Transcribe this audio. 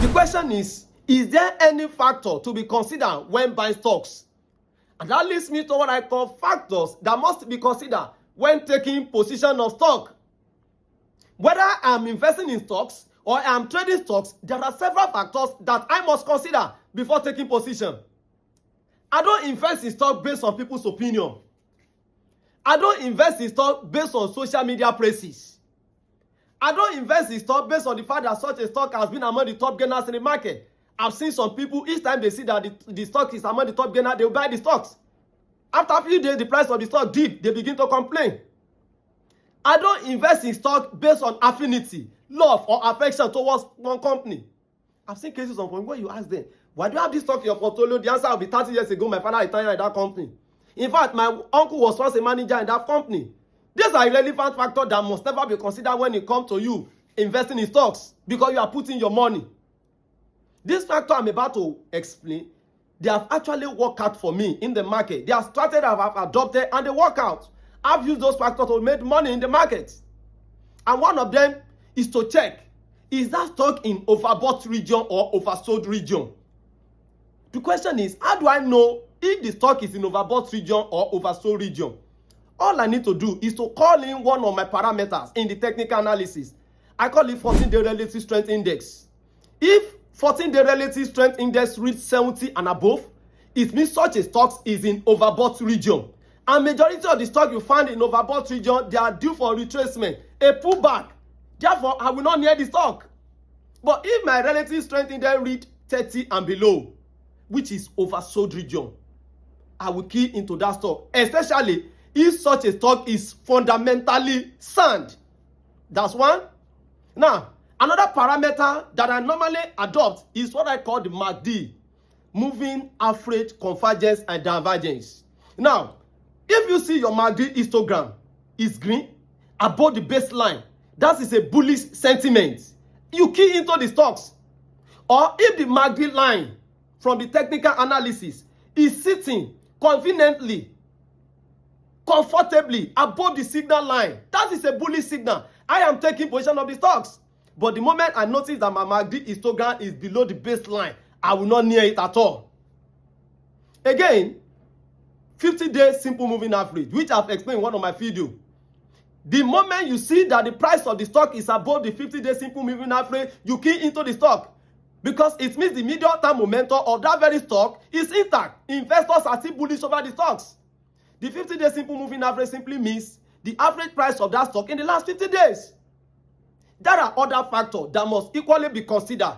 The question is there any factor to be considered when buying stocks? And that leads me to what I call factors that must be considered when taking position of stock. Whether I'm investing in stocks or I'm trading stocks, there are several factors that I must consider before taking position. I don't invest in stock based on people's opinion. I don't invest in stock based on social media praises. I don't invest in stock based on the fact that such a stock has been among the top gainers in the market. I've seen some people, each time they see that the stock is among the top gainers, they will buy the stocks. After a few days, the price of the stock dip, they begin to complain. I don't invest in stock based on affinity, love, or affection towards one company. I've seen cases of when you ask them, why do you have this stock in your portfolio? The answer will be 30 years ago, my father retired in that company. In fact, my uncle was once a manager in that company. These are irrelevant factors that must never be considered when it comes to you investing in stocks because you are putting your money. This factor I'm about to explain, they have actually worked out for me in the market. They are strategies I've adopted and they work out. I've used those factors to make money in the market. And one of them is to check, is that stock in overbought region or oversold region? The question is, how do I know if the stock is in overbought region or oversold region? All I need to do is to call in one of my parameters in the technical analysis. I call it 14-day relative strength index. If 14-day relative strength index reaches 70 and above, it means such a stock is in overbought region. And majority of the stock you find in overbought region, they are due for retracement, a pullback. Therefore, I will not near the stock. But if my relative strength index reach 30 and below, which is oversold region, I will key into that stock, especially if such a stock is fundamentally sound. That's one. Now, another parameter that I normally adopt is what I call the MACD, moving average convergence and divergence. Now, if you see your MACD histogram is green above the baseline, that is a bullish sentiment. You key into the stocks. Or if the MACD line from the technical analysis is sitting conveniently, comfortably above the signal line, that is a bullish signal. I am taking position of the stocks. But the moment I notice that my MACD histogram is below the baseline, I will not near it at all. Again, 50-day simple moving average, which I've explained in one of my videos. The moment you see that the price of the stock is above the 50-day simple moving average, you key into the stock. Because it means the medium-term momentum of that very stock is intact. Investors are still bullish over the stocks. The 50-day simple moving average simply means the average price of that stock in the last 50 days. There are other factors that must equally be considered